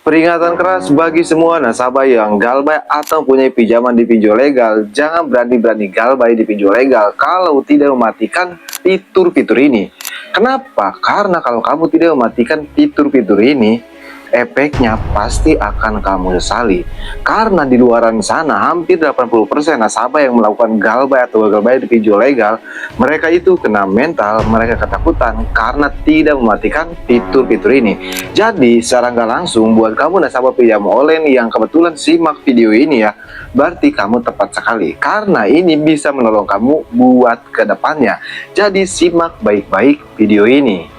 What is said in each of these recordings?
Peringatan keras bagi semua nasabah yang galbay atau punya pinjaman di pinjol legal. Jangan berani-berani galbay di pinjol legal kalau tidak mematikan fitur-fitur ini. Kenapa? Karena kalau kamu tidak mematikan fitur-fitur ini, efeknya pasti akan kamu sesali. Karena di luaran sana hampir 80% nasabah yang melakukan galbay atau galbay di pinjol legal, mereka itu kena mental, mereka ketakutan karena tidak mematikan fitur-fitur ini. Jadi secara nggak langsung buat kamu nasabah pinjam online yang kebetulan simak video ini ya, berarti kamu tepat sekali karena ini bisa menolong kamu buat kedepannya. Jadi simak baik-baik video ini.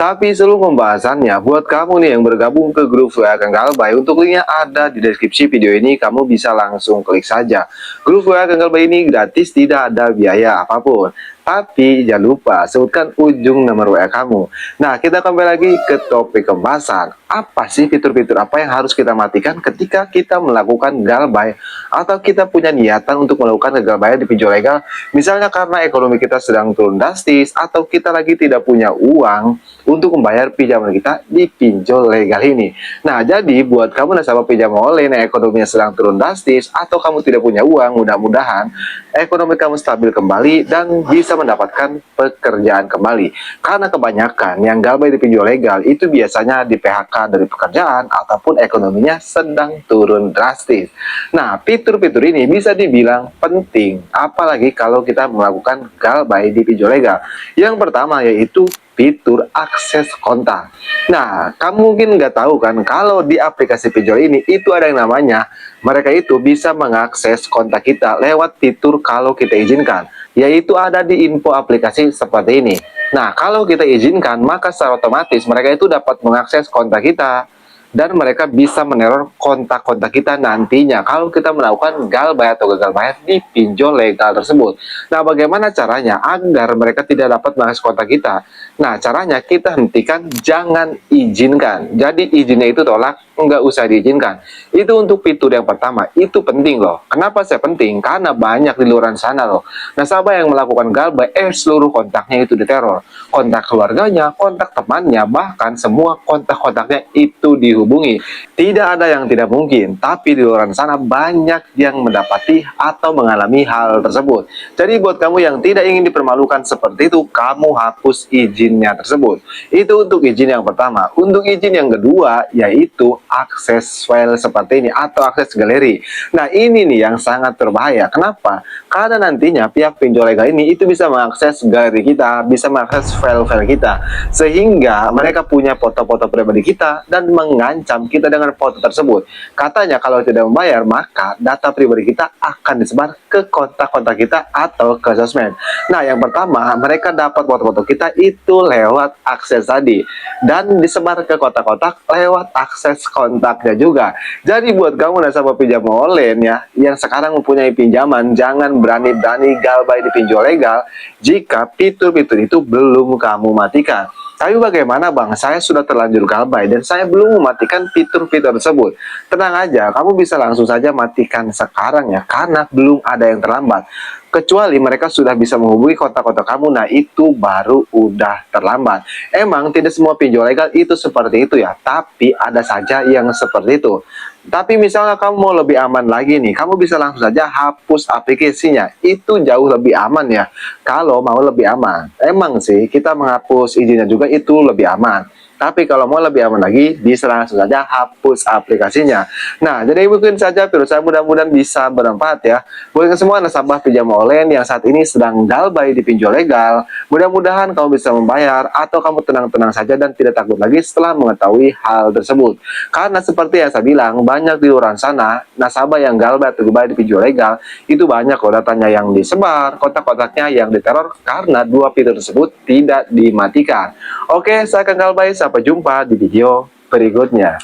Tapi sebelum pembahasannya, buat kamu nih yang bergabung ke grup WA Kang Galbay, untuk linknya ada di deskripsi video ini, kamu bisa langsung klik saja. Grup WA Kang Galbay ini gratis, tidak ada biaya apapun. Tapi jangan lupa sebutkan ujung nomor WA kamu. Nah, kita kembali lagi ke topik pembahasan. Apa sih fitur-fitur apa yang harus kita matikan ketika kita melakukan galbay atau kita punya niatan untuk melakukan galbay di pinjol legal? Misalnya karena ekonomi kita sedang turun drastis atau kita lagi tidak punya uang untuk membayar pinjaman kita di pinjol legal ini. Nah, jadi buat kamu nasabah pinjaman online yang ekonominya sedang turun drastis atau kamu tidak punya uang, mudah-mudahan ekonomi kamu stabil kembali dan bisa mendapatkan pekerjaan kembali. Karena kebanyakan yang galbay di pinjol legal itu biasanya di PHK dari pekerjaan ataupun ekonominya sedang turun drastis. Nah, fitur-fitur ini bisa dibilang penting, apalagi kalau kita melakukan galbay di pinjol legal. Yang pertama yaitu fitur akses kontak. Nah, kamu mungkin nggak tahu kan kalau di aplikasi pinjol ini itu ada yang namanya mereka itu bisa mengakses kontak kita lewat fitur kalau kita izinkan, yaitu ada di info aplikasi seperti ini. Nah, kalau kita izinkan maka secara otomatis mereka itu dapat mengakses kontak kita dan mereka bisa meneror kontak-kontak kita nantinya kalau kita melakukan galbay atau gagal bayar di pinjol legal tersebut. Nah, bagaimana caranya agar mereka tidak dapat mengakses kontak kita? Nah, caranya kita hentikan, jangan izinkan. Jadi izinnya itu tolak, nggak usah diizinkan. Itu untuk fitur yang pertama, itu penting loh. Kenapa saya penting? Karena banyak di luar sana loh nasabah yang melakukan galbay, seluruh kontaknya itu diteror. Kontak keluarganya, kontak temannya, bahkan semua kontak-kontaknya itu dihubungi. Tidak ada yang tidak mungkin, tapi di luar sana banyak yang mendapati atau mengalami hal tersebut. Jadi buat kamu yang tidak ingin dipermalukan seperti itu, kamu hapus izinnya tersebut. Itu untuk izin yang pertama. Untuk izin yang kedua yaitu akses file seperti ini atau akses galeri. Nah, ini nih yang sangat berbahaya. Kenapa? Karena nantinya pihak pinjol legal ini itu bisa mengakses galeri kita, bisa mengakses file-file kita, sehingga mereka punya foto-foto pribadi kita dan mengancam kita dengan foto tersebut. Katanya kalau tidak membayar maka data pribadi kita akan disebar ke kontak-kontak kita atau ke sosmed. Nah, yang pertama mereka dapat foto-foto kita itu lewat akses tadi dan disebar ke kotak-kotak lewat akses kontaknya juga. Jadi buat kamu nasabah pinjaman online ya yang sekarang mempunyai pinjaman, jangan berani-berani galbay di pinjol legal jika fitur-fitur itu belum kamu matikan. Tapi bagaimana bang, saya sudah terlanjur galbay dan saya belum mematikan fitur-fitur tersebut. Tenang aja, kamu bisa langsung saja matikan sekarang ya, karena belum ada yang terlambat. Kecuali mereka sudah bisa menghubungi kontak-kontak kamu, nah itu baru udah terlambat. Emang tidak semua pinjol legal itu seperti itu ya, tapi ada saja yang seperti itu. Tapi misalnya kamu mau lebih aman lagi nih, kamu bisa langsung saja hapus aplikasinya. Itu jauh lebih aman ya, kalau mau lebih aman. Emang sih kita menghapus izinnya juga itu lebih aman. Tapi kalau mau lebih aman lagi, bisa langsung saja hapus aplikasinya. Nah, jadi mungkin saja video saya mudah-mudahan bisa bermanfaat ya. Buat semua nasabah pinjaman online yang saat ini sedang galbay di pinjol legal, mudah-mudahan kamu bisa membayar atau kamu tenang-tenang saja dan tidak takut lagi setelah mengetahui hal tersebut. Karena seperti yang saya bilang, banyak di luar sana nasabah yang galbay atau galbay di pinjol legal, itu banyak kok datanya yang disebar, kontak-kontaknya yang diteror karena dua fitur tersebut tidak dimatikan. Oke, saya akan galbay. Sampai jumpa di video berikutnya.